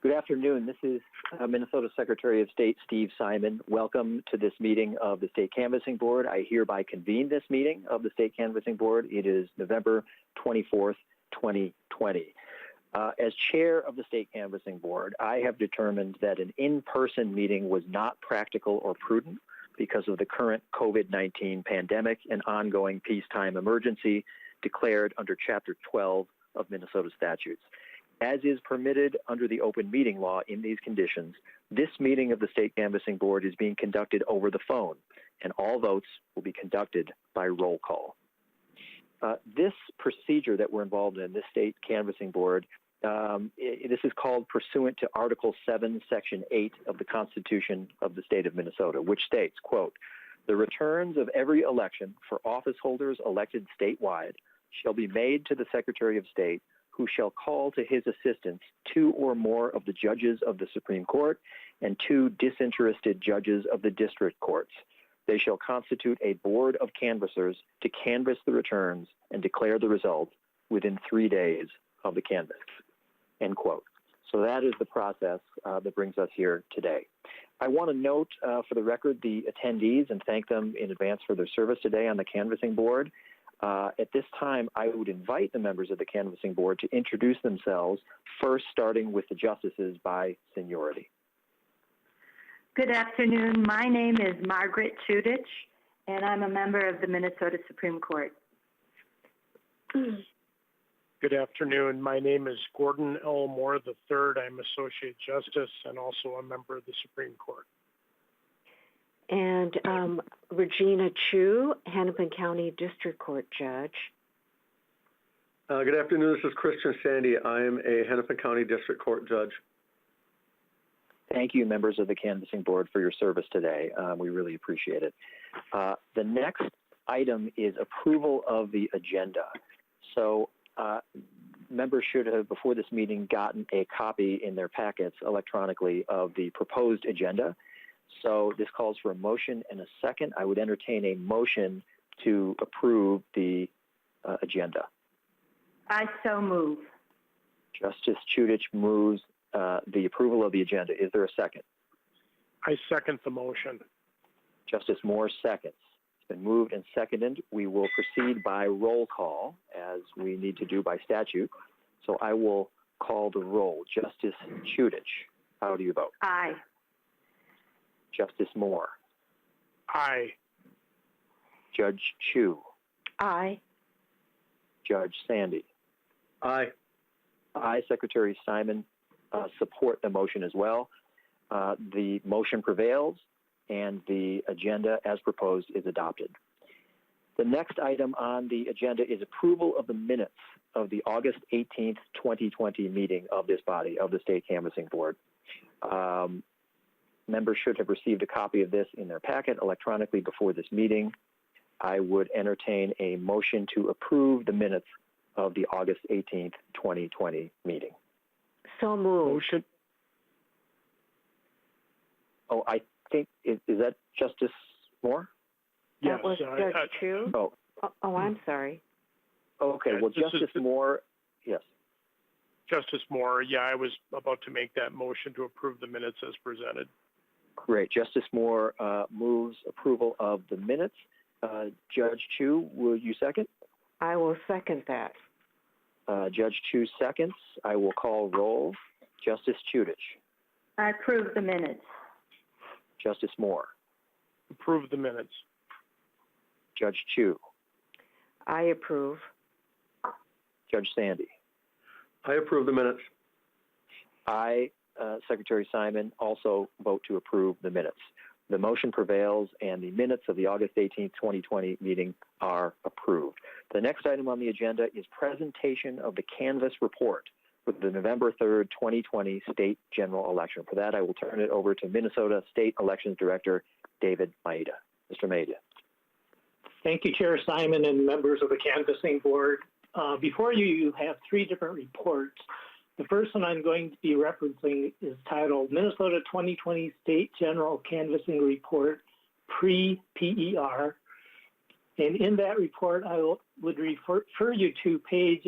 Good afternoon. This is Minnesota Secretary of State Steve Simon. Welcome to this meeting of the State Canvassing Board. I hereby convene this meeting of the State Canvassing Board. It is November 24th, 2020. As chair of the State Canvassing Board, I have determined that an in-person meeting was not practical or prudent because of the current COVID-19 pandemic and ongoing peacetime emergency declared under Chapter 12 of Minnesota statutes. As is permitted under the open meeting law in these conditions, this meeting of the State Canvassing Board is being conducted over the phone, and all votes will be conducted by roll call. This procedure that we're involved in, this State Canvassing Board, this is called pursuant to Article 7, Section 8 of the Constitution of the State of Minnesota, which states, quote, "The returns of every election for office holders elected statewide shall be made to the Secretary of State, who shall call to his assistance 2 or more of the judges of the Supreme Court and 2 disinterested judges of the district courts. They shall constitute a board of canvassers to canvass the returns and declare the results within 3 days of the canvass," end quote. So that is the process that brings us here today. I want to note for the record the attendees and thank them in advance for their service today on the Canvassing Board. At this time, I would invite the members of the Canvassing Board to introduce themselves, first starting with the justices by seniority. Good afternoon. My name is Margaret Chutich, and I'm a member of the Minnesota Supreme Court. Good afternoon. My name is Gordon L. Moore III. I'm Associate Justice and also a member of the Supreme Court. And Regina Chu, Hennepin County District Court Judge. Good afternoon. This is Christian Sande. I am a Hennepin County District Court Judge. Thank you, members of the Canvassing Board, for your service today. We really appreciate it. The next item is approval of the agenda. So members should have, before this meeting, gotten a copy in their packets electronically of the proposed agenda. So this calls for a motion and a second. I would entertain a motion to approve the agenda. I so move. Justice Chutich moves the approval of the agenda. Is there a second? I second the motion. Justice Moore seconds. It's been moved and seconded. We will proceed by roll call, as we need to do by statute. So I will call the roll. Justice Chutich, how do you vote? Aye. Justice Moore. Aye. Judge Chu. Aye. Judge Sande. Aye. I, Secretary Simon, support the motion as well. The motion prevails and the agenda as proposed is adopted. The next item on the agenda is approval of the minutes of the August 18th, 2020 meeting of this body, of the State Canvassing Board. Members should have received a copy of this in their packet electronically before this meeting. I would entertain a motion to approve the minutes of the August 18th, 2020 meeting. So moved. Motion. Oh, I think, is that Justice Moore? Yes. That was Judge Chu? Oh, I'm sorry. Okay, well, Justice Moore, yes. Justice Moore, yeah, I was about to make that motion to approve the minutes as presented. Great. Justice Moore moves approval of the minutes. Judge Chu, will you second? I will second that. Judge Chu seconds. I will call roll. Justice Chutich. I approve the minutes. Justice Moore. Approve the minutes. Judge Chu. I approve. Judge Sande. I approve the minutes. I, Secretary Simon, also vote to approve the minutes. The motion prevails and the minutes of the August 18th, 2020 meeting are approved. The next item on the agenda is presentation of the canvass report for the November 3rd, 2020 state general election. For that, I will turn it over to Minnesota State Elections Director David Maeda. Mr. Maeda. Thank you, Chair Simon and members of the Canvassing Board. Before you have 3 different reports. The first one I'm going to be referencing is titled Minnesota 2020 State General Canvassing Report Pre-PER. And in that report, I would refer you to page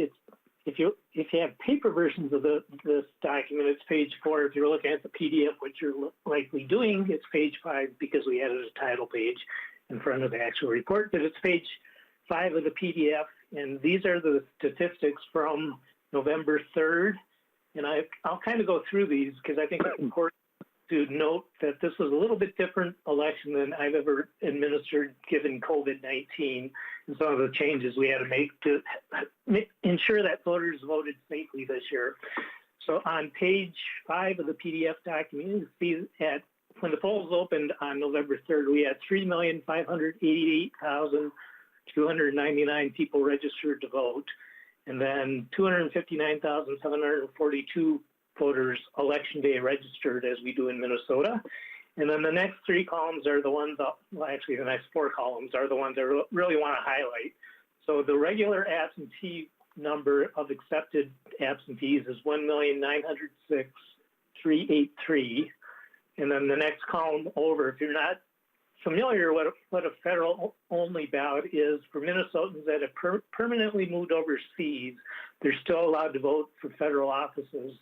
if you have paper versions of this document, it's page 4. If you're looking at the PDF, which you're likely doing, it's page 5 because we added a title page in front of the actual report. But it's page 5 of the PDF, and these are the statistics from November 3rd. And I'll kind of go through these because I think it's important to note that this was a little bit different election than I've ever administered given COVID-19 and some of the changes we had to make to ensure that voters voted safely this year. So on page 5 of the PDF document, you see when the polls opened on November 3rd, we had 3,588,299 people registered to vote, and then 259,742 voters election day registered, as we do in Minnesota. And then the next 3 columns are the ones, well, actually the next 4 columns are the ones I really want to highlight. So the regular absentee number of accepted absentees is 1,906,383. And then the next column over, if you're not familiar what a federal only ballot is, for Minnesotans that have permanently moved overseas, they're still allowed to vote for federal offices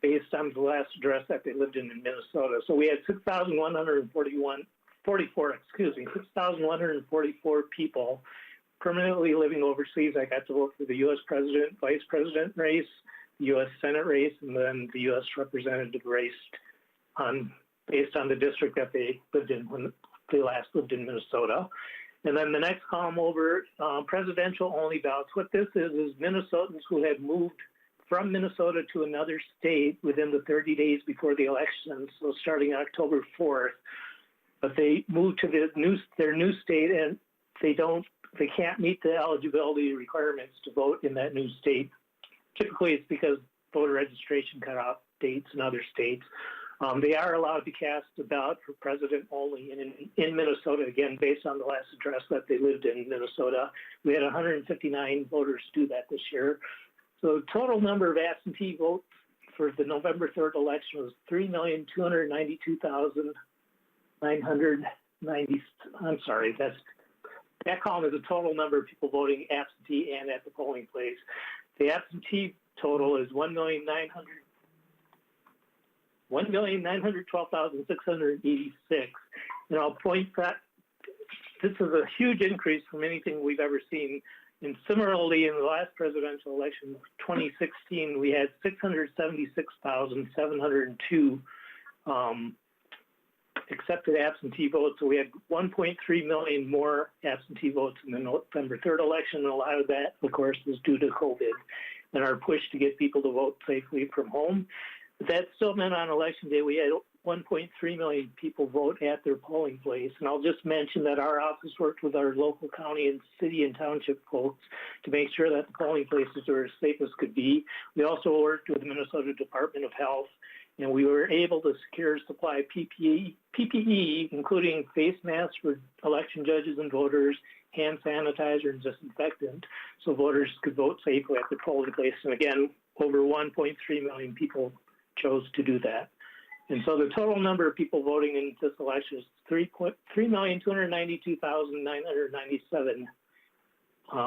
based on the last address that they lived in Minnesota. So we had 6,144 people permanently living overseas. I got to vote for the U.S. President, Vice President race, the U.S. Senate race, and then the U.S. Representative race based on the district that they lived in when they last lived in Minnesota. And then the next column over, presidential only ballots. What this is Minnesotans who had moved from Minnesota to another state within the 30 days before the election, so starting October 4th. But they moved to their new state, and they can't meet the eligibility requirements to vote in that new state. Typically, it's because voter registration cut off dates in other states. They are allowed to cast a ballot for president only in Minnesota, again, based on the last address that they lived in Minnesota. We had 159 voters do that this year. So the total number of absentee votes for the November 3rd election was 3,292,990. I'm sorry, that column is the total number of people voting absentee and at the polling place. The absentee total is 1,912,686. And I'll point that this is a huge increase from anything we've ever seen. And similarly, in the last presidential election, 2016, we had 676,702 accepted absentee votes. So we had 1.3 million more absentee votes in the November 3rd election. And a lot of that, of course, was due to COVID and our push to get people to vote safely from home. But that still meant on election day, we had 1.3 million people vote at their polling place. And I'll just mention that our office worked with our local county and city and township folks to make sure that the polling places were as safe as could be. We also worked with the Minnesota Department of Health, and we were able to secure supply PPE, including face masks for election judges and voters, hand sanitizer and disinfectant, so voters could vote safely at the polling place. And again, over 1.3 million people chose to do that. And so the total number of people voting in this election is 3,292,997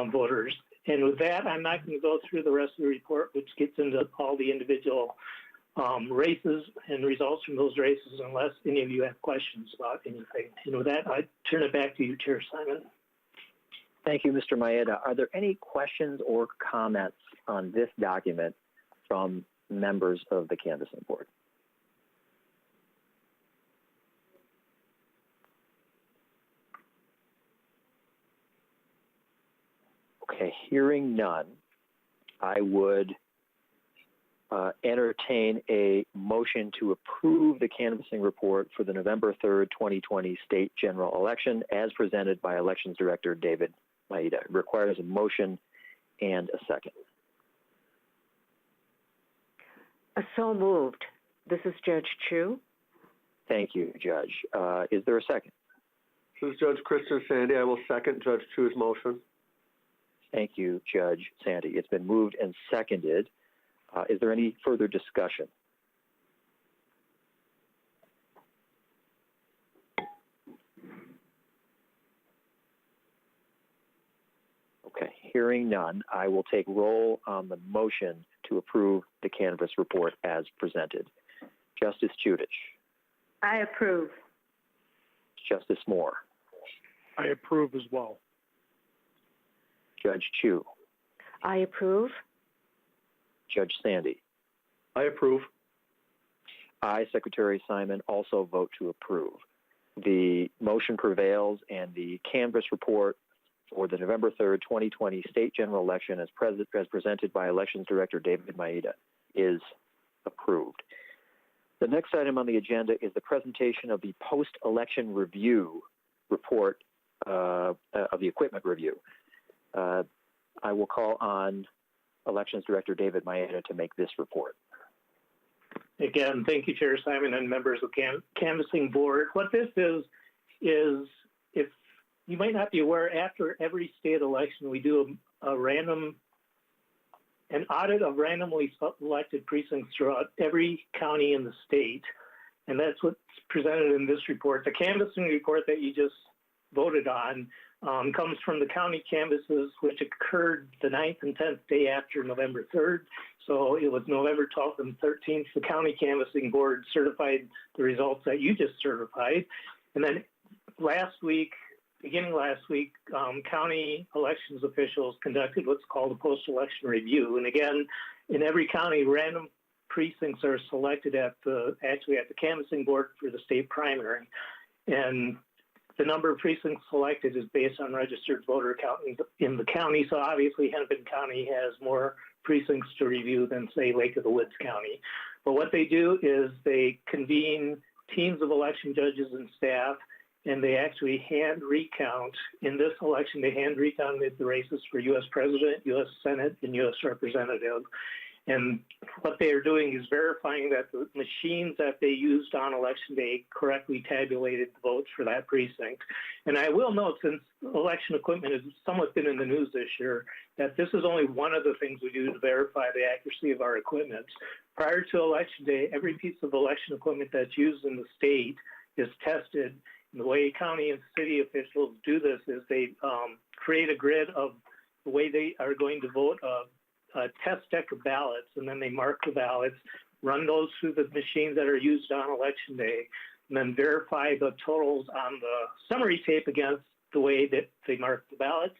voters. And with that, I'm not going to go through the rest of the report, which gets into all the individual races and results from those races, unless any of you have questions about anything. And with that, I turn it back to you, Chair Simon. Thank you, Mr. Maeda. Are there any questions or comments on this document from members of the canvassing board? Okay, hearing none, I would entertain a motion to approve the canvassing report for the November 3rd, 2020 state general election as presented by Elections Director David Maeda. It requires a motion and a second. So moved. This is Judge Chu. Thank you, Judge. Is there a second? This is Judge Christian Sande. I will second Judge Chu's motion. Thank you, Judge Sande. It's been moved and seconded. Is there any further discussion? Okay, Hearing none, I will take roll on the motion to approve the canvass report as presented. Justice Chutich. I approve. Justice Moore. I approve as well. Judge Chu. I approve. Judge Sande. I approve. I, Secretary Simon, also vote to approve. The motion prevails, and the canvass report for the November 3rd, 2020 state general election as presented by Elections Director David Maeda is approved. The next item on the agenda is the presentation of the post-election review report of the equipment review. I will call on Elections Director David Maeda to make this report. Again, thank you, Chair Simon and members of Canvassing Board. What this is if you might not be aware, after every state election, we do an audit of randomly selected precincts throughout every county in the state. And that's what's presented in this report. The canvassing report that you just voted on comes from the county canvasses, which occurred the 9th and 10th day after November 3rd. So it was November 12th and 13th. The county canvassing board certified the results that you just certified. And then beginning last week, county elections officials conducted what's called a post-election review. And again, in every county, random precincts are selected at the canvassing board for the state primary. And the number of precincts selected is based on registered voter count in the county. So obviously Hennepin County has more precincts to review than, say, Lake of the Woods County. But what they do is they convene teams of election judges and staff, and they actually hand recount. In this election, they hand recounted the races for U.S. President, U.S. Senate, and U.S. Representative. And what they are doing is verifying that the machines that they used on election day correctly tabulated the votes for that precinct. And I will note, since election equipment has somewhat been in the news this year, that this is only one of the things we do to verify the accuracy of our equipment. Prior to election day, every piece of election equipment that's used in the state is tested. And the way county and city officials do this is they create a grid of the way they are going to vote a test deck of ballots, and then they mark the ballots, run those through the machines that are used on election day, and then verify the totals on the summary tape against the way that they mark the ballots.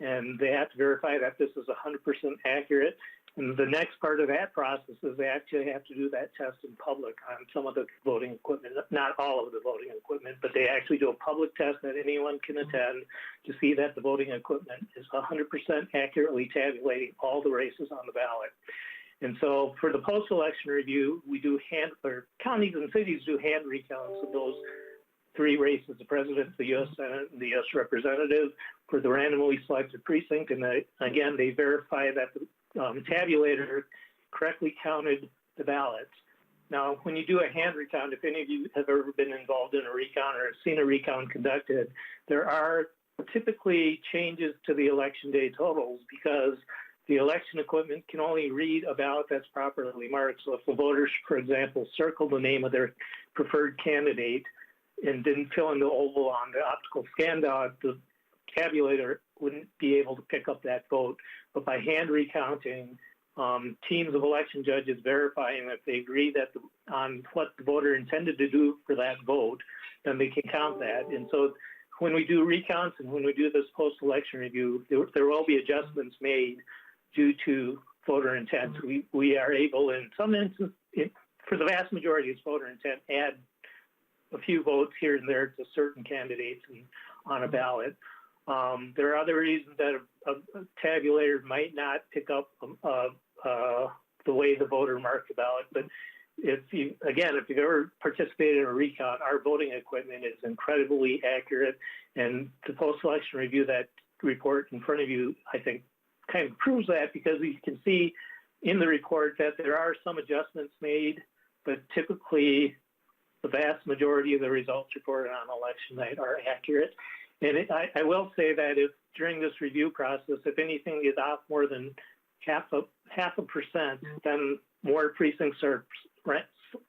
And they have to verify that this is 100% accurate. And the next part of that process is they actually have to do that test in public on some of the voting equipment, not all of the voting equipment, but they actually do a public test that anyone can attend to see that the voting equipment is 100% accurately tabulating all the races on the ballot. And so for the post-election review, we do counties and cities do hand recounts of those three races, the president, the U.S. Senate, and the U.S. Representative for the randomly selected precinct. And again, they verify that the tabulator correctly counted the ballots. Now, when you do a hand recount, if any of you have ever been involved in a recount or seen a recount conducted, there are typically changes to the election day totals because the election equipment can only read a ballot that's properly marked. So if the voters, for example, circled the name of their preferred candidate and didn't fill in the oval on the optical scan ballot, the tabulator wouldn't be able to pick up that vote. But by hand recounting, teams of election judges verifying that they agree that on what the voter intended to do for that vote, then they can count that. And so when we do recounts and when we do this post-election review, there will be adjustments made due to voter intent. We are able, in some instances, for the vast majority of voter intent, add a few votes here and there to certain candidates on a ballot. There are other reasons that a tabulator might not pick up the way the voter marked the ballot. But if you've ever participated in a recount, our voting equipment is incredibly accurate. And the post-election review, that report in front of you, I think, kind of proves that, because you can see in the report that there are some adjustments made, but typically the vast majority of the results reported on election night are accurate. And I will say that if during this review process, if anything is off more than half a percent, then more precincts are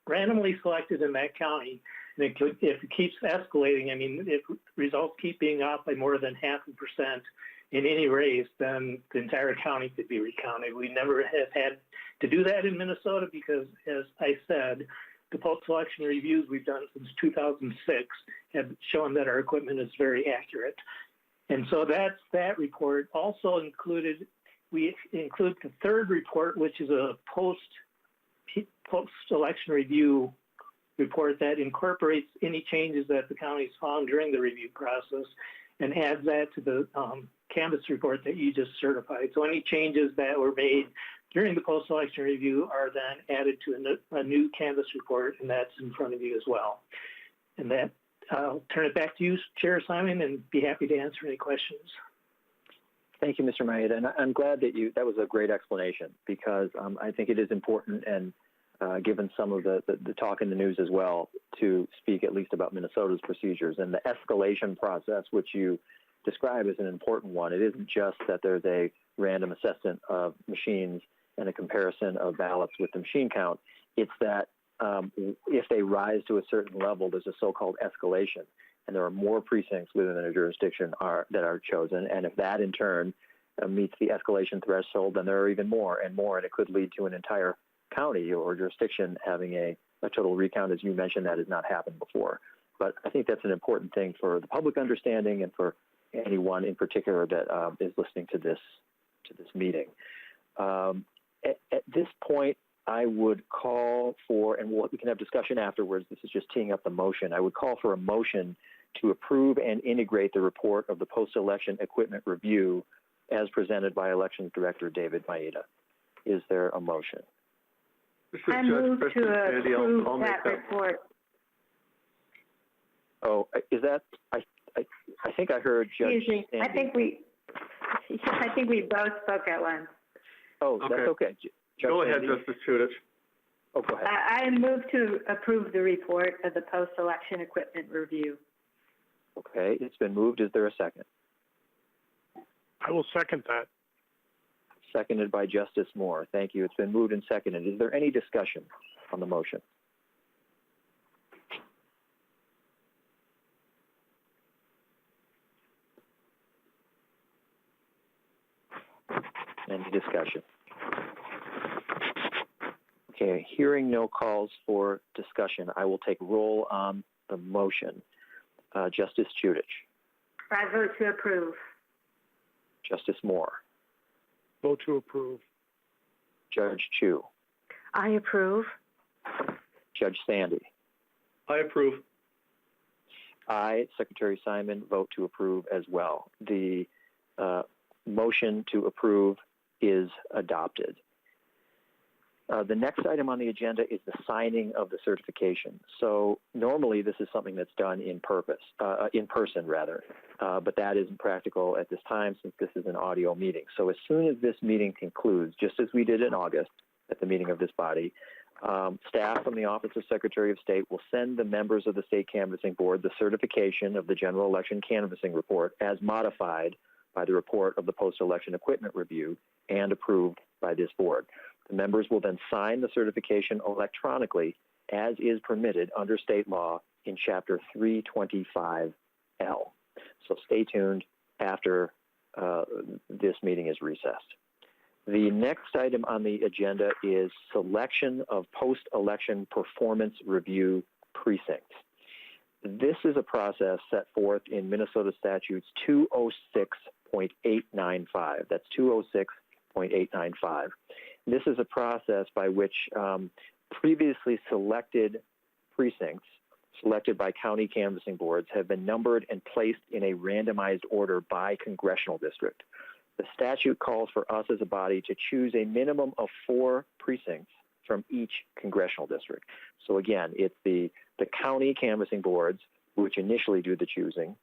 randomly selected in that county. And if it keeps escalating, I mean, if results keep being off by more than 0.5%, in any race, then the entire county could be recounted. We never have had to do that in Minnesota because, as I said, the post-election reviews we've done since 2006 have shown that our equipment is very accurate. And so that's that report. Also included, we include the third report, which is a post-election review report that incorporates any changes that the county's found during the review process and adds that to the canvass report that you just certified. So any changes that were made during the post-election review are then added to a new canvass report, and that's in front of you as well. And that, I'll turn it back to you, Chair Simon, and be happy to answer any questions. Thank you, Mr. Maeda, and I'm glad that that was a great explanation because I think it is important and given some of the talk in the news as well, to speak at least about Minnesota's procedures and the escalation process, which you describe as an important one. It isn't just that there's a random assessment of machines and a comparison of ballots with the machine count. It's that if they rise to a certain level, there's a so-called escalation, and there are more precincts within a jurisdiction that are chosen. And if that in turn meets the escalation threshold, then there are even more and more, and it could lead to an entire county or jurisdiction having a total recount. As you mentioned, that has not happened before. But I think that's an important thing for the public understanding and for anyone in particular that is listening to this meeting. At this point, I would call for, and we can have discussion afterwards, this is just teeing up the motion, I would call for a motion to approve and integrate the report of the post-election equipment review as presented by Elections Director David Maeda. Is there a motion? I move to approve that report. Oh, is that, I think I heard Judge Excuse me, Sande. I think we both spoke at once. Oh, okay. That's okay. Go ahead, Sande. Justice Chutich. Oh, go ahead. I move to approve the report of the post-election equipment review. Okay, it's been moved. Is there a second? I will second that. Seconded by Justice Moore. Thank you. It's been moved and seconded. Is there any discussion on the motion? Any discussion? Okay, hearing no calls for discussion, I will take roll on the motion. Justice Chutich. I vote to approve. Justice Moore. Vote to approve. Judge Chu. I approve. Judge Sande. I approve. I, Secretary Simon, vote to approve as well. The motion to approve is adopted. The next item on the agenda is the signing of the certification. So normally this is something that's done in person, but that isn't practical at this time since this is an audio meeting. So as soon as this meeting concludes, just as we did in August at the meeting of this body, staff from the Office of Secretary of State will send the members of the State Canvassing Board the certification of the General Election Canvassing Report as modified by the report of the Post-Election Equipment Review and approved by this board. The members will then sign the certification electronically as is permitted under state law in Chapter 325L. So stay tuned after this meeting is recessed. The next item on the agenda is selection of post-election performance review precincts. This is a process set forth in Minnesota Statutes 206.895. That's 206.895. This is a process by which previously selected precincts, selected by county canvassing boards, have been numbered and placed in a randomized order by congressional district. The statute calls for us as a body to choose a minimum of 4 precincts from each congressional district. So again, it's the county canvassing boards which initially do the choosing,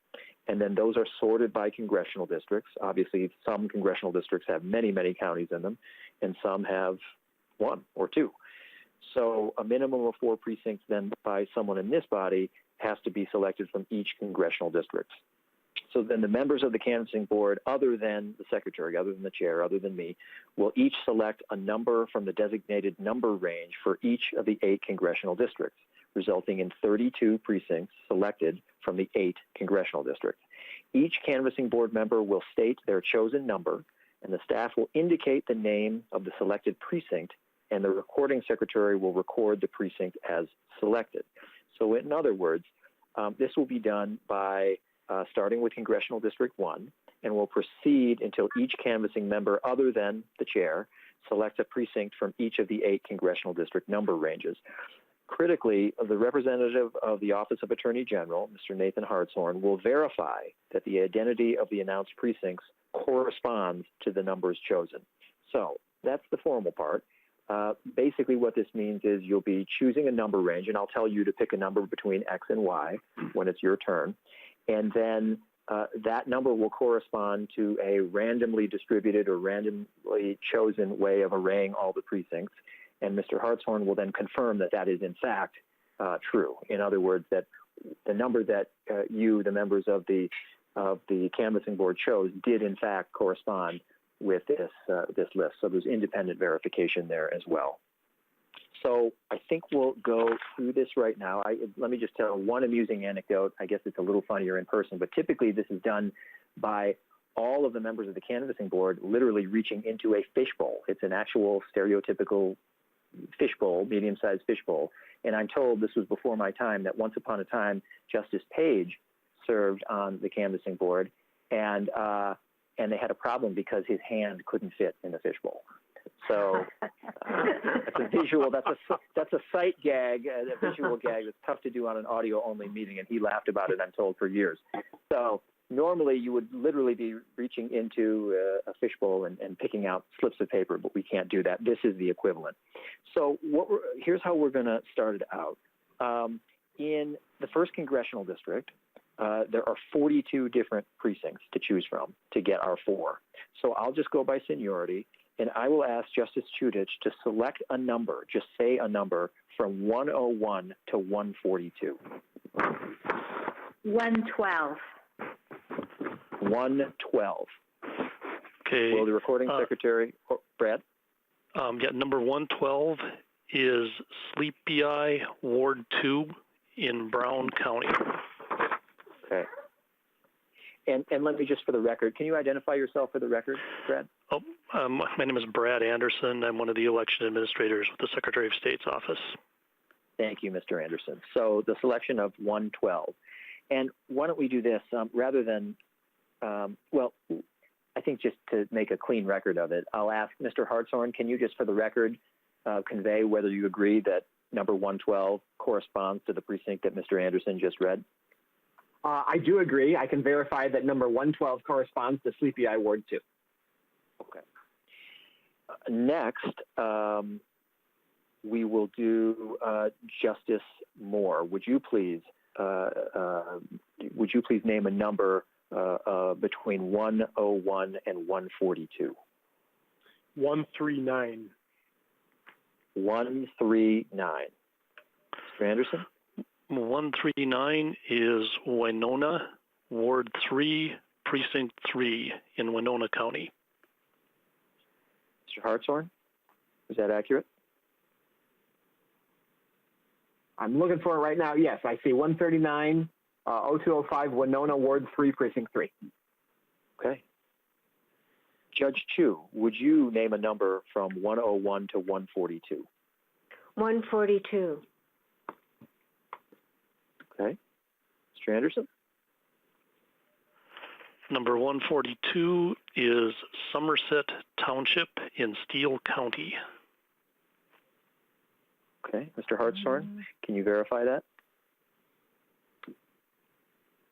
and then those are sorted by congressional districts. Obviously, some congressional districts have many, many counties in them, and some have 1 or 2. So a minimum of 4 precincts then by someone in this body has to be selected from each congressional district. So then the members of the canvassing board, other than the secretary, other than the chair, other than me, will each select a number from the designated number range for each of the 8 congressional districts, resulting in 32 precincts selected from the 8 congressional districts. Each canvassing board member will state their chosen number, and the staff will indicate the name of the selected precinct, and the recording secretary will record the precinct as selected. So in other words, this will be done by starting with Congressional District 1, and will proceed until each canvassing member other than the chair selects a precinct from each of the 8 congressional district number ranges. Critically, the representative of the Office of Attorney General, Mr. Nathan Hartshorn, will verify that the identity of the announced precincts corresponds to the numbers chosen. So that's the formal part. Basically what this means is you'll be choosing a number range, and I'll tell you to pick a number between X and Y when it's your turn. And then that number will correspond to a randomly distributed or randomly chosen way of arraying all the precincts. And Mr. Hartshorn will then confirm that that is in fact true. In other words, that the number that you, the members of the canvassing board, chose did in fact correspond with this list. So there's independent verification there as well. So I think we'll go through this right now. Let me just tell one amusing anecdote. I guess it's a little funnier in person, but typically this is done by all of the members of the canvassing board literally reaching into a fishbowl. It's an actual stereotypical fishbowl, medium-sized fishbowl. And I'm told, this was before my time, that once upon a time, Justice Page served on the canvassing board, and they had a problem because his hand couldn't fit in the fishbowl. So that's a visual, that's a sight gag, a visual gag that's tough to do on an audio-only meeting, and he laughed about it, I'm told, for years. So normally you would literally be reaching into a fishbowl and picking out slips of paper, but we can't do that. This is the equivalent. So here's how we're going to start it out. In the 1st Congressional District, there are 42 different precincts to choose from to get our 4. So I'll just go by seniority, and I will ask Justice Chutich to select a number, just say a number, from 101 to 142. 112. 112. Okay. Will the recording secretary, Brad? Yeah, number 112 is Sleepy Eye, Ward 2 in Brown County. Okay. And let me just, for the record, can you identify yourself for the record, Brad? My name is Brad Anderson. I'm one of the election administrators with the Secretary of State's office. Thank you, Mr. Anderson. So the selection of 112. And why don't we do this, rather than, well, I think just to make a clean record of it, I'll ask Mr. Hartshorn, can you just for the record convey whether you agree that number 112 corresponds to the precinct that Mr. Anderson just read? I do agree. I can verify that number 112 corresponds to Sleepy Eye Ward 2. Okay. Next, we will do Justice Moore. Would you please name a number between 101 and 142? 139. 139. Mr. Anderson? 139 is Winona, Ward 3, Precinct 3 in Winona County. Mr. Hartshorn, is that accurate? I'm looking for it right now. Yes, I see 139, 0205, Winona, Ward 3, Precinct 3. Okay. Judge Chu, would you name a number from 101 to 142? 142. Okay. Mr. Anderson? Number 142 is Somerset Township in Steele County. Okay. Mr. Hartshorn, can you verify that?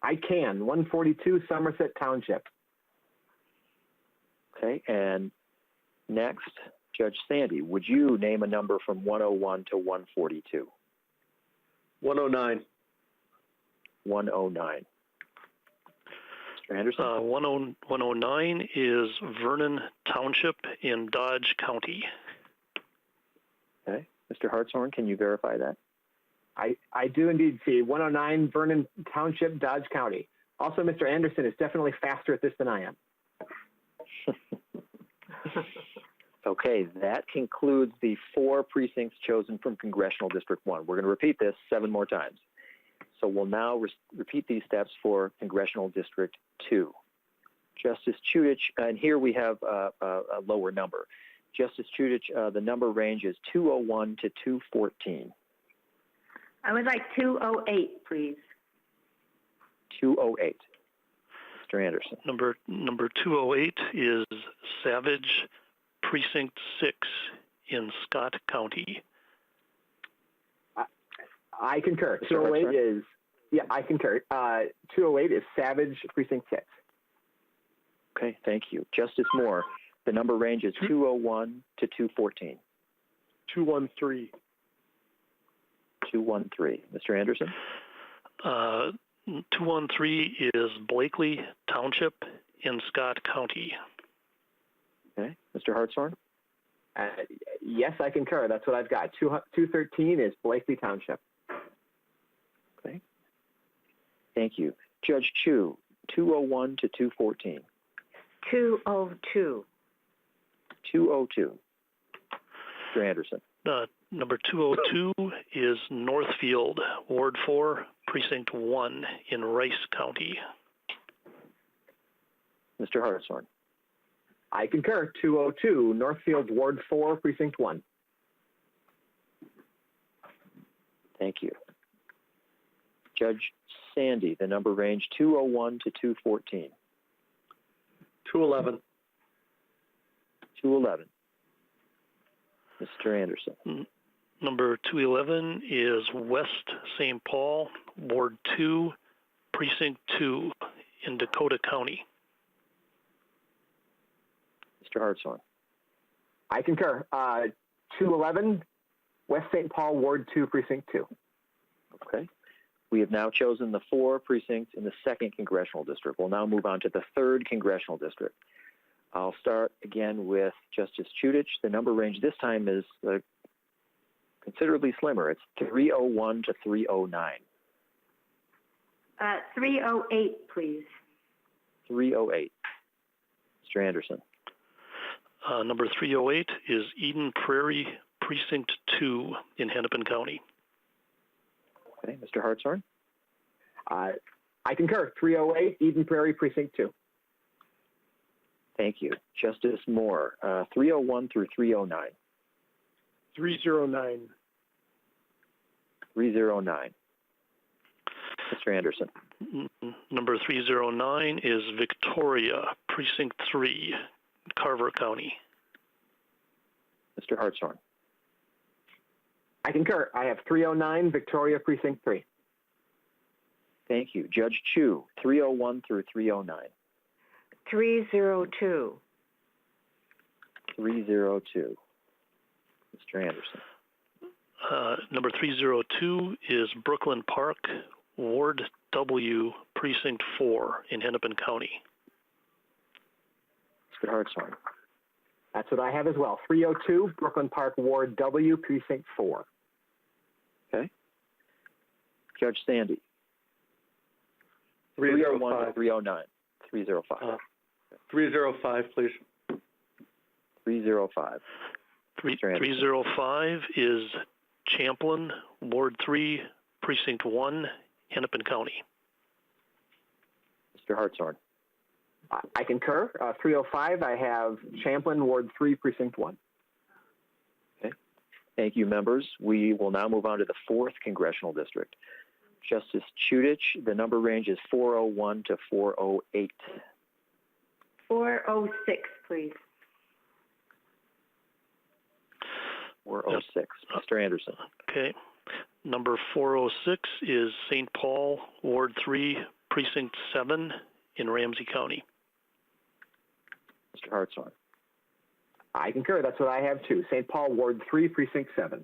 I can. 142, Somerset Township. Okay. And next, Judge Sande, would you name a number from 101 to 142? 109. 109. Mr. Anderson? 109 is Vernon Township in Dodge County. Okay. Mr. Hartshorn, can you verify that? I do indeed see 109, Vernon Township, Dodge County. Also, Mr. Anderson is definitely faster at this than I am. Okay, that concludes the 4 precincts chosen from Congressional District 1. We're going to repeat this 7 more times. So we'll now repeat these steps for Congressional District 2. Justice Chutich, and here we have a lower number. Justice Chutich, the number range is 201 to 214. I would like 208, please. 208. Mr. Anderson. Number 208 is Savage, Precinct 6 in Scott County. I concur. Mr. 208 Hartshorn? is, yeah, I concur. 208 is Savage, Precinct 6. Okay, thank you. Justice Moore, the number range is 201 to 214. 213. 213. Mr. Anderson? 213 is Blakely Township in Scott County. Okay. Mr. Hartshorn? Yes, I concur. That's what I've got. 213 is Blakely Township. Okay. Thank you. Judge Chu, 201 to 214. 202. 202. Mr. Anderson? Number 202 is Northfield, Ward 4, Precinct 1 in Rice County. Mr. Hartshorn? I concur. 202, Northfield, Ward 4, Precinct 1. Thank you. Judge Sande, the number range 201 to 214. 211. 211. Mr. Anderson? Number 211 is West St. Paul, Ward 2, Precinct 2 in Dakota County. Mr. Hartshorn? I concur. 211, West St. Paul, Ward 2, Precinct 2. Okay. We have now chosen the 4 precincts in the 2nd Congressional District. We'll now move on to the 3rd Congressional District. I'll start again with Justice Chutich. The number range this time is considerably slimmer. It's 301 to 309. 308, please. 308. Mr. Anderson? Number 308 is Eden Prairie, Precinct 2 in Hennepin County. Okay. Mr. Hartshorn? I concur. 308, Eden Prairie, Precinct 2. Thank you. Justice Moore, 301 through 309. 309. 309. Mr. Anderson? Number 309 is Victoria, Precinct 3, Carver County. Mr. Hartshorn? I concur. I have 309, Victoria, Precinct 3. Thank you. Judge Chu, 301 through 309. 302. 302. Mr. Anderson? Number 302 is Brooklyn Park, Ward W, Precinct 4 in Hennepin County. Mr. Hartshorn? That's what I have as well. 302, Brooklyn Park, Ward W, Precinct 4. Okay. Judge Sande? 301 to 309. 305. 305, please. 305. 305 is Champlin, Ward 3, Precinct 1, Hennepin County. Mr. Hartshorn? I concur. 305, I have Champlin, Ward 3, Precinct 1. Okay. Thank you, members. We will now move on to the 4th Congressional District. Justice Chutich, the number range is 401 to 408. 406, please. 406. Mr. Anderson? Okay. Number 406 is St. Paul, Ward 3, Precinct 7 in Ramsey County. Mr. Hartshorn? I concur. That's what I have too. St. Paul, Ward 3, Precinct 7.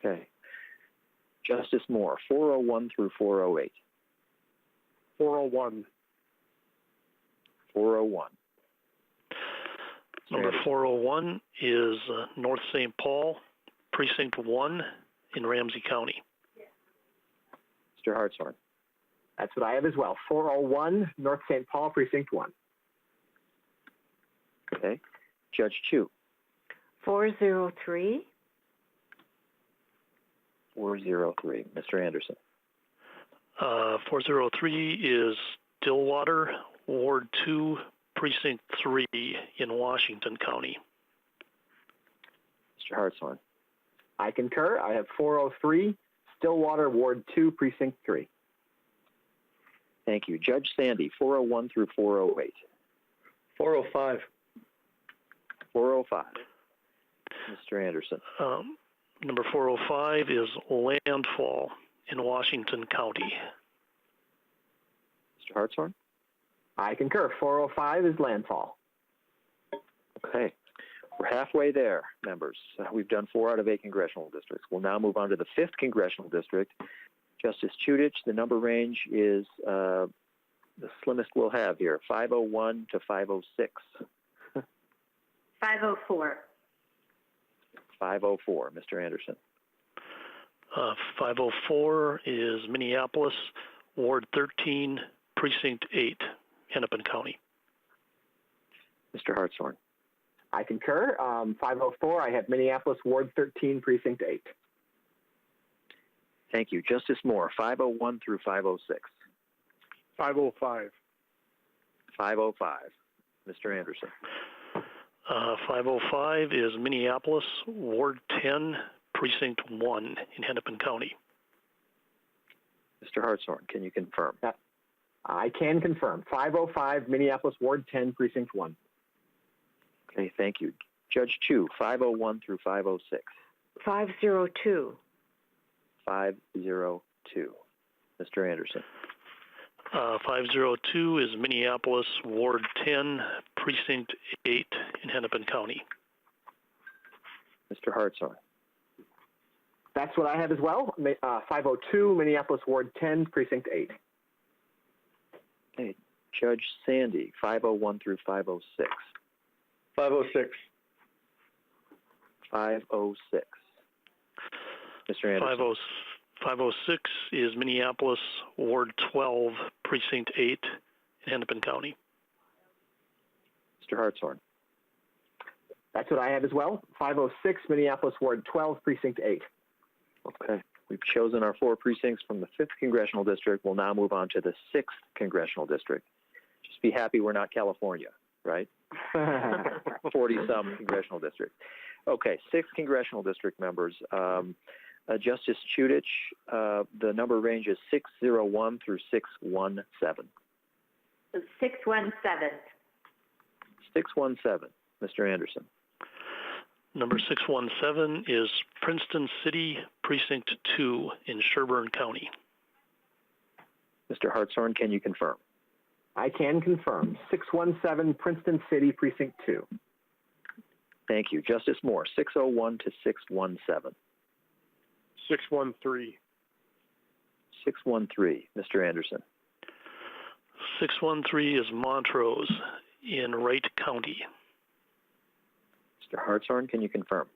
Okay. Justice Moore, 401 through 408. 401. 401. Number 401 is North St. Paul, Precinct 1 in Ramsey County. Mr. Hartshorn? That's what I have as well. 401, North St. Paul, Precinct 1. Okay. Judge Chu? 403. 403. Mr. Anderson? 403 is Stillwater, Ward 2, Precinct 3 in Washington County. Mr. Hartshorn. I concur. I have 403, Stillwater, Ward 2, Precinct 3. Thank you. Judge Sande, 401 through 408. 405. 405. Mr. Anderson. Number 405 is Landfall in Washington County. Mr. Hartshorn. I concur. 405 is landfall. Okay. We're halfway there, members. We've done 4 out of 8 congressional districts. We'll now move on to the 5th congressional district. Justice Chutich, the number range is the slimmest we'll have here, 501 to 506. 504. 504, Mr. Anderson. 504 is Minneapolis, Ward 13, Precinct 8, Hennepin County. Mr. Hartshorn. I concur. 504, I have Minneapolis, Ward 13, Precinct 8. Thank you. Justice Moore, 501 through 506. 505. 505, Mr. Anderson. 505 is Minneapolis, Ward 10, Precinct 1 in Hennepin County. Mr. Hartshorn, can you confirm? I can confirm. 505, Minneapolis, Ward 10, Precinct 1. Okay, thank you. Judge Chu, 501 through 506. 502. 502. Mr. Anderson. 502 is Minneapolis, Ward 10, Precinct 8 in Hennepin County. Mr. Hartshorn. That's what I have as well. 502, Minneapolis, Ward 10, Precinct 8. Okay, Judge Sande, 501 through 506. 506. 506. Mr. Anderson. 506 is Minneapolis, Ward 12, Precinct 8 in Hennepin County. Mr. Hartshorn. That's what I have as well. 506, Minneapolis, Ward 12, Precinct 8. Okay. We've chosen our 4 precincts from the 5th Congressional District. We'll now move on to the 6th Congressional District. Just be happy we're not California, right? 40-some Congressional District. Okay, 6th Congressional District members. Justice Chutich, the number range is 601 through 617. 617. 617, Mr. Anderson. Number 617 is Princeton City, Precinct 2 in Sherburne County. Mr. Hartshorn, can you confirm? I can confirm. 617, Princeton City, Precinct 2. Thank you. Justice Moore, 601 to 617. 613. 613, Mr. Anderson. 613 is Montrose in Wright County. Mr. Hartshorn, can you confirm?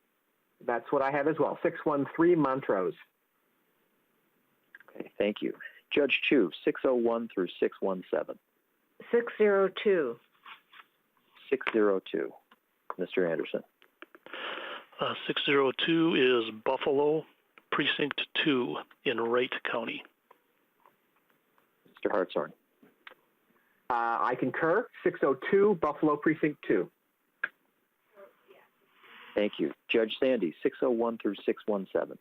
That's what I have as well. 613, Montrose. Okay, thank you. Judge Chu, 601 through 617. 602. 602, Mr. Anderson. 602 is Buffalo, Precinct 2 in Wright County. Mr. Hartshorn. I concur. 602, Buffalo, Precinct 2. Thank you. Judge Sande, 601 through 617.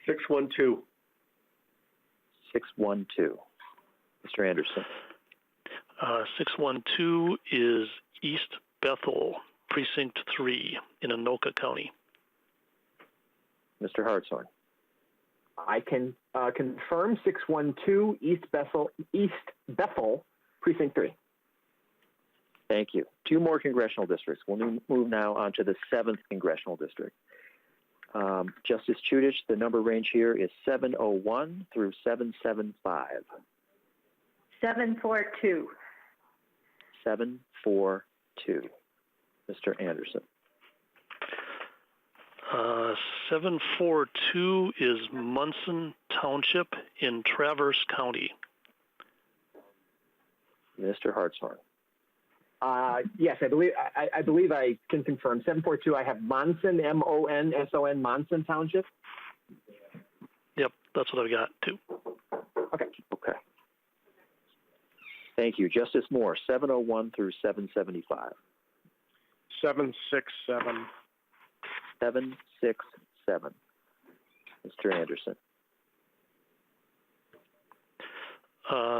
612. 612, Mr. Anderson. 612 is East Bethel, Precinct 3 in Anoka County. Mr. Hartshorn. I can confirm 612, East Bethel, Precinct 3. Thank you. 2 more congressional districts. We'll move now on to the 7th Congressional District. Justice Chutich, the number range here is 701 through 775. 742. 742. Mr. Anderson. 742 is Munson Township in Traverse County. Mr. Hartshorn. Yes, I believe I can confirm. 742, I have Monson, M-O-N-S-O-N, Monson Township. Yep, that's what I've got too. Okay. Okay. Thank you. Justice Moore, 701 through 775. 767. 767. Mr. Anderson.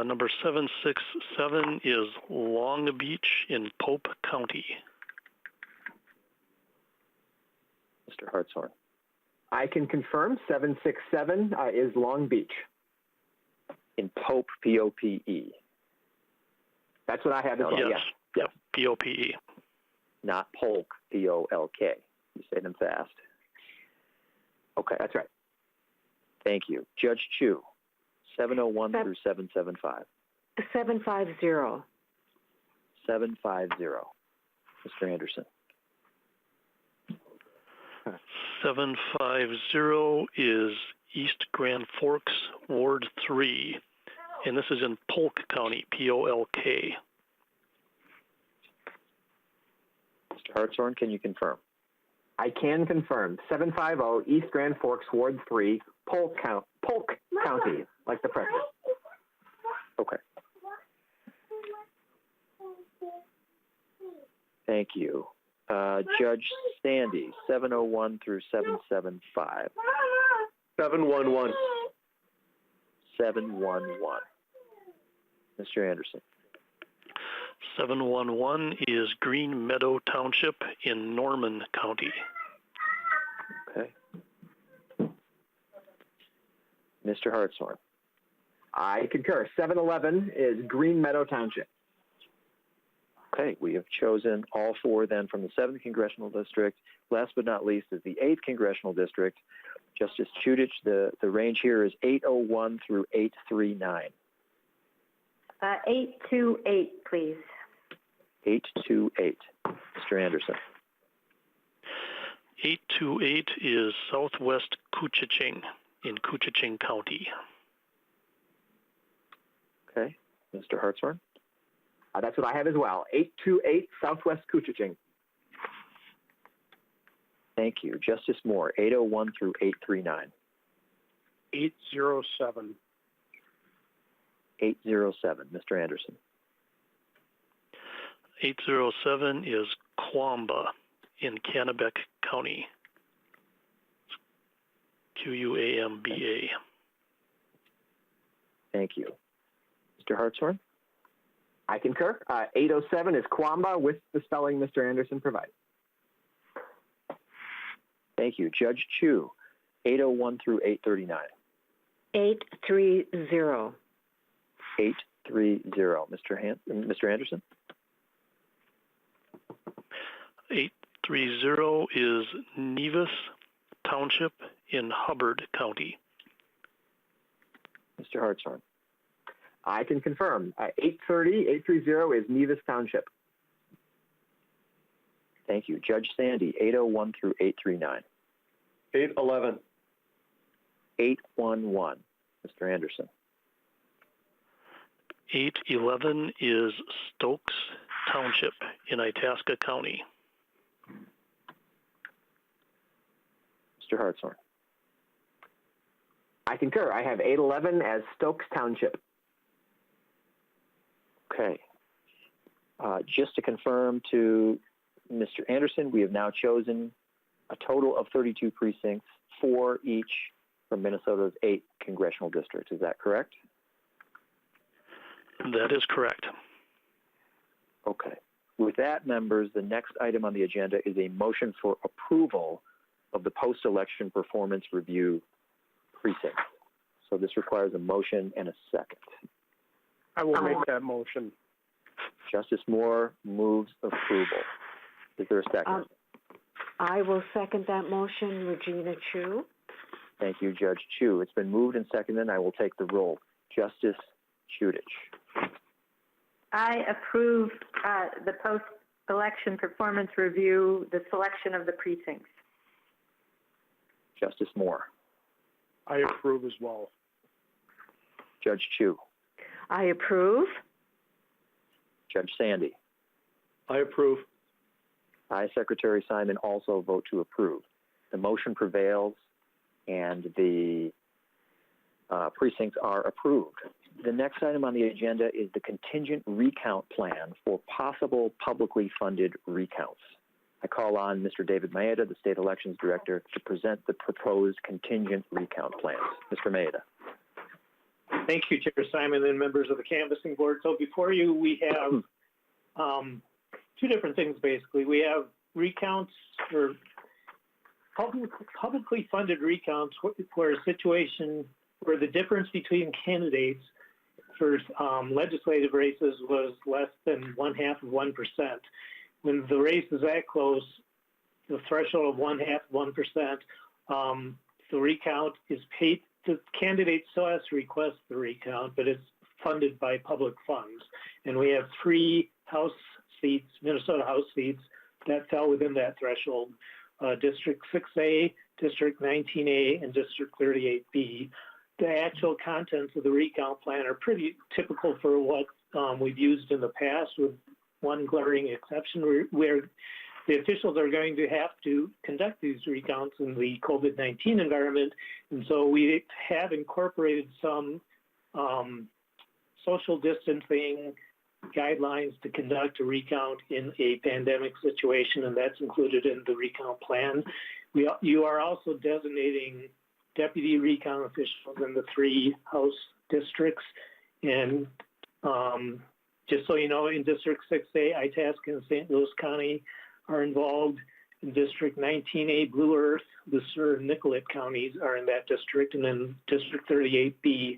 Number 767 is Long Beach in Pope County. Mr. Hartshorn. I can confirm 767 is Long Beach. In Pope, P-O-P-E. That's what I have as well, yes. Yep, P-O-P-E. Not Polk, P-O-L-K. You say them fast. Okay. That's right. Thank you. Judge Chu, 701 through 775. 750. 750. Mr. Anderson. 750 is East Grand Forks, Ward 3, and this is in Polk County, P-O-L-K. Mr. Hartshorn, can you confirm? I can confirm 750 East Grand Forks, Ward 3, Polk County, like the president. Okay. Thank you. Judge Sande, 701 through 775. 711. 711. Mr. Anderson. 711 is Green Meadow Township in Norman County. Okay. Mr. Hartshorn. I concur. 711 is Green Meadow Township. Okay, we have chosen all four then from the 7th Congressional District. Last but not least is the 8th Congressional District. Justice Chutich, the range here is 801 through 839. 828, please. 828. Mr. Anderson. 828 is Southwest Chutich in Chutich County. Okay, Mr. Hartshorn. That's what I have as well. 828 Southwest Chutich. Thank you. Justice Moore, 801 through 839. 807. 807. Mr. Anderson. 807 is Quamba in Kennebec County. Q-U-A-M-B-A. Thank you. Mr. Hartshorn. I concur. 807 is Quamba with the spelling Mr. Anderson provided. Thank you. Judge Chu, 801 through 839. 830. 830. Mr. Anderson. 830 is Nevis Township in Hubbard County. Mr. Hartshorn. I can confirm. 830 is Nevis Township. Thank you. Judge Sande, 801 through 839. 811. 811. Mr. Anderson. 811 is Stokes Township in Itasca County. Mr. Hartshorn. I concur. I have 811 as Stokes Township. Okay. Just to confirm to Mr. Anderson, we have now chosen a total of 32 precincts, 4 each from Minnesota's 8 congressional districts. Is that correct? That is correct. Okay. With that, members, the next item on the agenda is a motion for approval of the post-election performance review precinct. So this requires a motion and a second. I will make that motion. Justice Moore moves approval. Is there a second? I will second that motion. Regina Chu. Thank you, Judge Chu. It's been moved and seconded, and I will take the roll. Justice Chutich. I approve the post-election performance review, the selection of the precincts. Justice Moore. I approve as well. Judge Chu. I approve. Judge Sande. I approve. I, Secretary Simon, also vote to approve. The motion prevails, and the Precincts are approved. The next item on the agenda is the contingent recount plan for possible publicly funded recounts. I call on Mr. David Maeda, the State Elections Director, to present the proposed contingent recount plans. Mr. Maeda. Thank you, Chair Simon and members of the Canvassing Board. So before you, we have two different things, basically. We have recounts or publicly funded recounts where a situation where the difference between candidates for legislative races was less than 0.5%. When the race is that close, the threshold of 0.5%, the recount is paid. The candidate still has to request the recount, but it's funded by public funds. And we have 3 House seats, Minnesota House seats, that fell within that threshold. District 6A, District 19A, and District 38B. The actual contents of the recount plan are pretty typical for what we've used in the past, with one glaring exception where the officials are going to have to conduct these recounts in the COVID-19 environment. And so we have incorporated some social distancing guidelines to conduct a recount in a pandemic situation, and that's included in the recount plan. You are also designating deputy recount officials in the 3 House districts. And just so you know, in District 6A, Itasca and St. Louis County are involved. In District 19A, Blue Earth, Lucerne, and Nicollet counties are in that district. And then District 38B,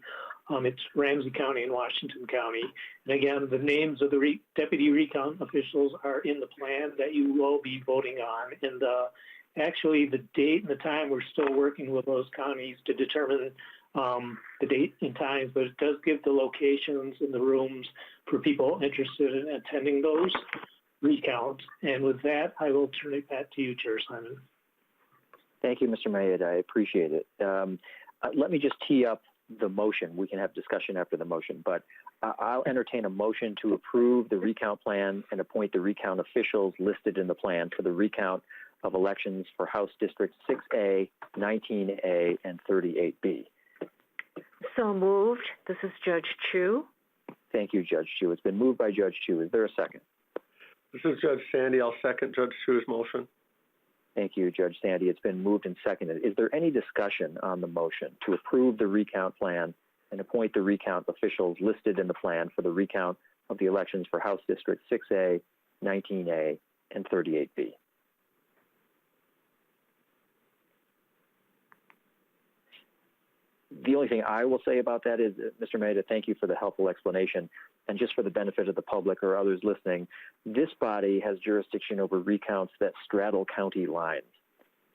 it's Ramsey County and Washington County. And again, the names of the deputy recount officials are in the plan that you will be voting on. And actually, the date and the time, we're still working with those counties to determine the date and times, but it does give the locations and the rooms for people interested in attending those recounts. And with that, I will turn it back to you, Chair Simon. Thank you, Mr. Maeda. I appreciate it. Let me just tee up the motion. We can have discussion after the motion, but I'll entertain a motion to approve the recount plan and appoint the recount officials listed in the plan for the recount of elections for House Districts 6A, 19A, and 38B. So moved. This is Judge Chu. Thank you, Judge Chu. It's been moved by Judge Chu. Is there a second? This is Judge Sande. I'll second Judge Chu's motion. Thank you, Judge Sande. It's been moved and seconded. Is there any discussion on the motion to approve the recount plan and appoint the recount officials listed in the plan for the recount of the elections for House District 6A, 19A, and 38B? The only thing I will say about that is, Mr. Maeda, thank you for the helpful explanation. And just for the benefit of the public or others listening, this body has jurisdiction over recounts that straddle county lines.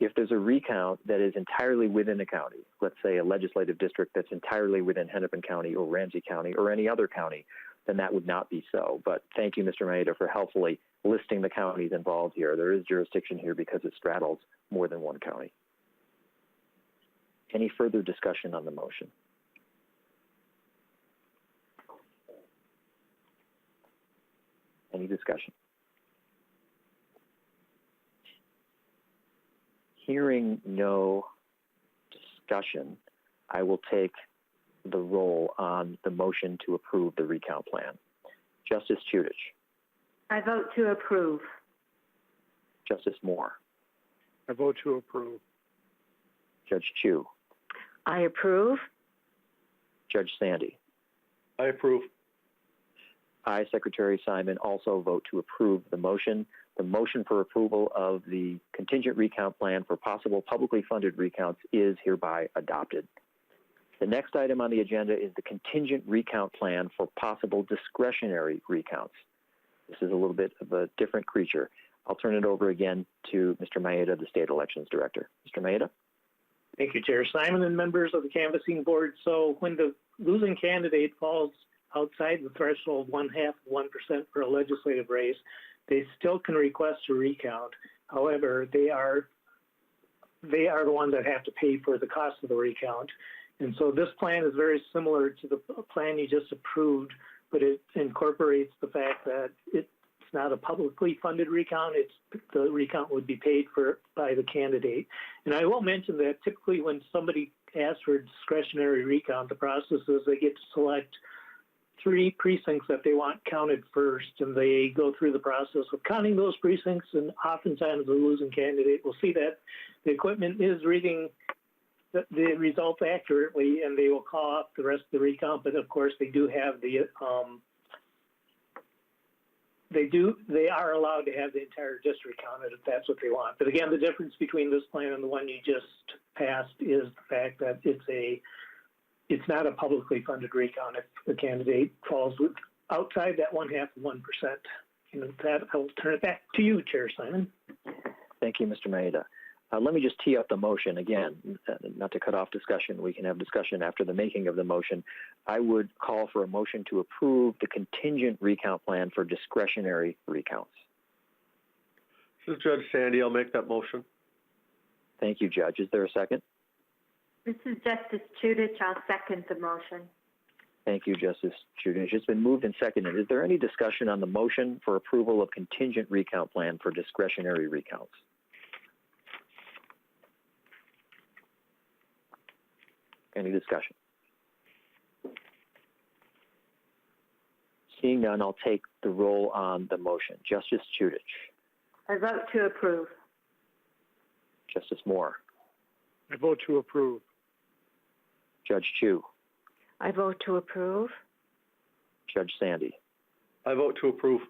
If there's a recount that is entirely within a county, let's say a legislative district that's entirely within Hennepin County or Ramsey County or any other county, then that would not be so. But thank you, Mr. Maeda, for helpfully listing the counties involved here. There is jurisdiction here because it straddles more than one county. Any further discussion on the motion? Any discussion? Hearing no discussion, I will take the roll on the motion to approve the recount plan. Justice Chutich. I vote to approve. Justice Moore. I vote to approve. Judge Chu. I approve. Judge Sande. I approve. I, Secretary Simon, also vote to approve the motion. The motion for approval of the contingent recount plan for possible publicly funded recounts is hereby adopted. The next item on the agenda is the contingent recount plan for possible discretionary recounts. This is a little bit of a different creature. I'll turn it over again to Mr. Maeda, the State Elections Director. Mr. Maeda? Thank you, Chair Simon and members of the Canvassing Board. So when the losing candidate falls outside the threshold 0.5% for a legislative race, they still can request a recount. However, they are the ones that have to pay for the cost of the recount. And so this plan is very similar to the plan you just approved, but it incorporates the fact that it's not a publicly funded recount. The recount would be paid for by the candidate. And I will mention that typically when somebody ask for discretionary recount, the process is they get to select 3 precincts that they want counted first, and they go through the process of counting those precincts, and oftentimes the losing candidate will see that the equipment is reading the results accurately, and they will call up the rest of the recount. But of course, they do have the they are allowed to have the entire district counted if that's what they want. But again, the difference between this plan and the one you just passed is the fact that it's not a publicly funded recount if the candidate falls outside that 0.5% of 1%. And with that, I will turn it back to you, Chair Simon. Thank you, Mr. Maeda. Let me just tee up the motion again, not to cut off discussion. We can have discussion after the making of the motion. I would call for a motion to approve the contingent recount plan for discretionary recounts. This is Judge Sande. I'll make that motion. Thank you, Judge. Is there a second? This is Justice Chutich. I'll second the motion. Thank you, Justice Chutich. It's been moved and seconded. Is there any discussion on the motion for approval of contingent recount plan for discretionary recounts? Any discussion? Seeing none, I'll take the roll on the motion. Justice Chutich. I vote to approve. Justice Moore. I vote to approve. Judge Chu. I vote to approve. Judge Sande. I vote to approve.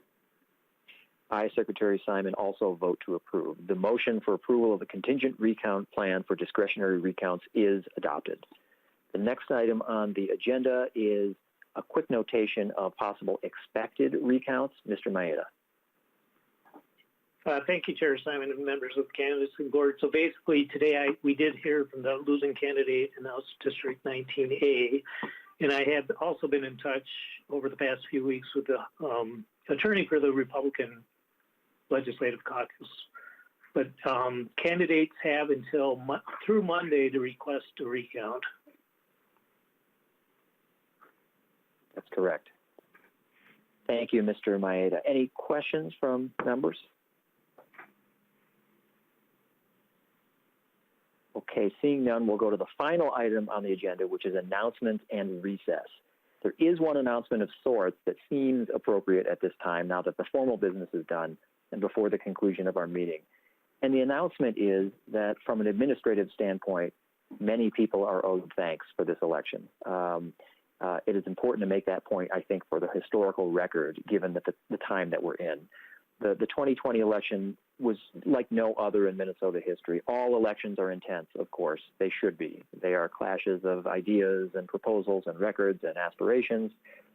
I, Secretary Simon, also vote to approve. The motion for approval of the contingent recount plan for discretionary recounts is adopted. The next item on the agenda is a quick notation of possible expected recounts. Mr. Maeda. Thank you, Chair Simon and members of the candidacy board. So basically today we did hear from the losing candidate in House District 19A, and I have also been in touch over the past few weeks with the attorney for the Republican Legislative Caucus. But candidates have until through Monday to request a recount. That's correct. Thank you, Mr. Maeda. Any questions from members? Okay, seeing none, we'll go to the final item on the agenda, which is announcements and recess. There is one announcement of sorts that seems appropriate at this time, now that the formal business is done and before the conclusion of our meeting. And the announcement is that from an administrative standpoint, many people are owed thanks for this election. It is important to make that point, I think, for the historical record, given that the time that we're in. The 2020 election was like no other in Minnesota history. All elections are intense, of course. They should be. They are clashes of ideas and proposals and records and aspirations.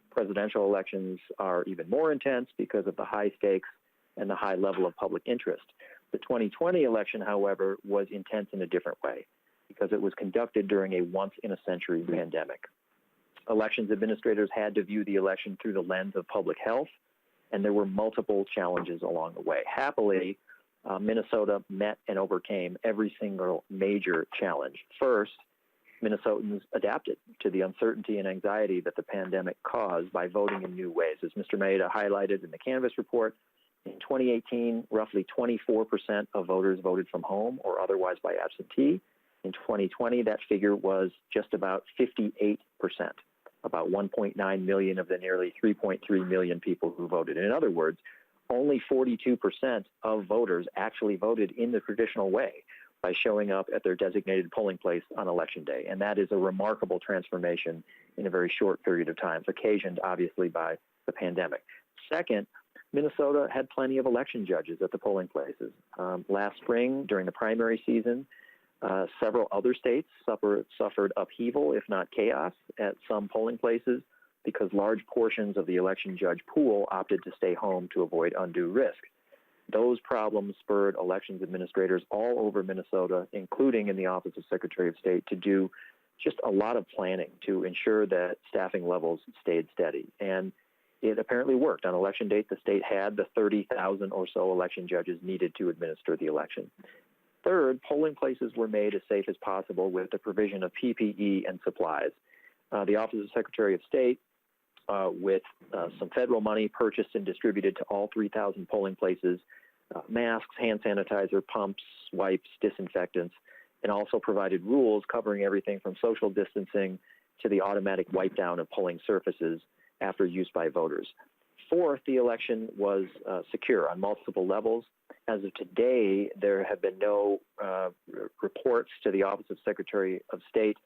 Presidential elections are even more intense because of the high stakes and the high level of public interest. The 2020 election, however, was intense in a different way because it was conducted during a once-in-a-century pandemic. Elections administrators had to view the election through the lens of public health, and there were multiple challenges along the way. Happily, Minnesota met and overcame every single major challenge. First, Minnesotans adapted to the uncertainty and anxiety that the pandemic caused by voting in new ways. As Mr. Maeda highlighted in the Canvass report, in 2018, roughly 24% of voters voted from home or otherwise by absentee. In 2020, that figure was just about 58%. About 1.9 million of the nearly 3.3 million people who voted. In other words, only 42% of voters actually voted in the traditional way by showing up at their designated polling place on Election Day. And that is a remarkable transformation in a very short period of time, occasioned obviously by the pandemic. Second, Minnesota had plenty of election judges at the polling places. Last spring, during the primary season, several other states suffered upheaval, if not chaos, at some polling places because large portions of the election judge pool opted to stay home to avoid undue risk. Those problems spurred elections administrators all over Minnesota, including in the Office of Secretary of State, to do just a lot of planning to ensure that staffing levels stayed steady. And it apparently worked. On election date, the state had the 30,000 or so election judges needed to administer the election. Third, polling places were made as safe as possible with the provision of PPE and supplies. The Office of Secretary of State, with some federal money, purchased and distributed to all 3,000 polling places masks, hand sanitizer, pumps, wipes, disinfectants, and also provided rules covering everything from social distancing to the automatic wipe down of polling surfaces after use by voters. Fourth, the election was secure on multiple levels. As of today, there have been no reports to the Office of Secretary of State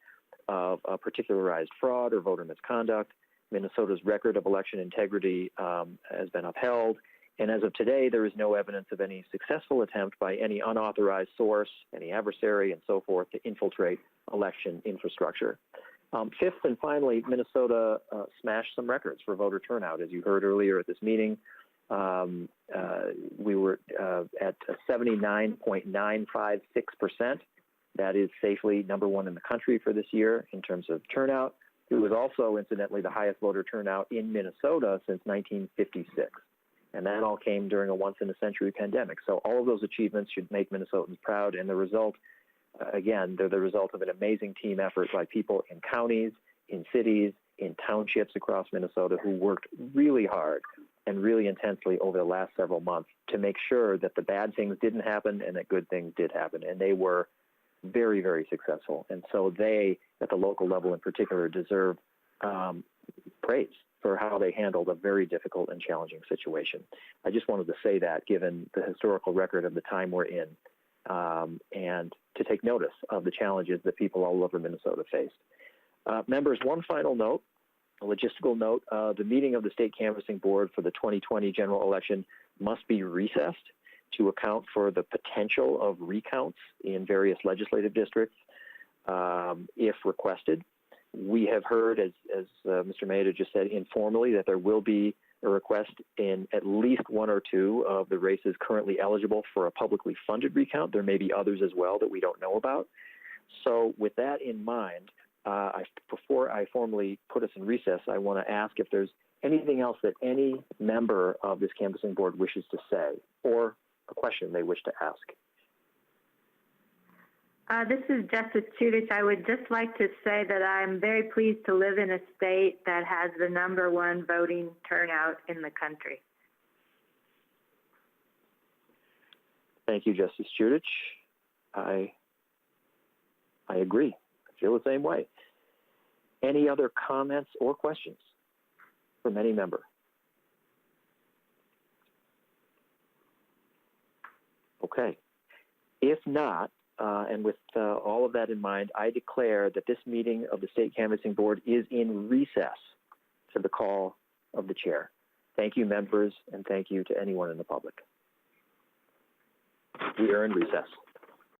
of particularized fraud or voter misconduct. Minnesota's record of election integrity has been upheld. And as of today, there is no evidence of any successful attempt by any unauthorized source, any adversary, and so forth to infiltrate election infrastructure. Fifth and finally, Minnesota smashed some records for voter turnout. As you heard earlier at this meeting, we were at 79.956%. That is safely number one in the country for this year in terms of turnout. It was also, incidentally, the highest voter turnout in Minnesota since 1956. And that all came during a once-in-a-century pandemic. So all of those achievements should make Minnesotans proud. And the result, again, they're the result of an amazing team effort by people in counties, in cities, in townships across Minnesota who worked really hard and really intensely over the last several months to make sure that the bad things didn't happen and that good things did happen. And they were very, very successful. And so they, at the local level in particular, deserve praise for how they handled a very difficult and challenging situation. I just wanted to say that, given the historical record of the time we're in, and to take notice of the challenges that people all over Minnesota faced. Members, one final note, a logistical note, the meeting of the State Canvassing Board for the 2020 general election must be recessed to account for the potential of recounts in various legislative districts if requested. We have heard, as Mr. Maeda just said, informally, that there will be a request in at least one or two of the races currently eligible for a publicly funded recount. There may be others as well that we don't know about. So with that in mind, before I formally put us in recess, I want to ask if there's anything else that any member of this canvassing board wishes to say, or a question they wish to ask. This is Justice Chutich. I would just like to say that I'm very pleased to live in a state that has the #1 voting turnout in the country. Thank you, Justice Chutich. I agree. I feel the same way. Any other comments or questions from any member? Okay. If not, and with all of that in mind, I declare that this meeting of the State Canvassing Board is in recess to the call of the chair. Thank you, members, and thank you to anyone in the public. We are in recess.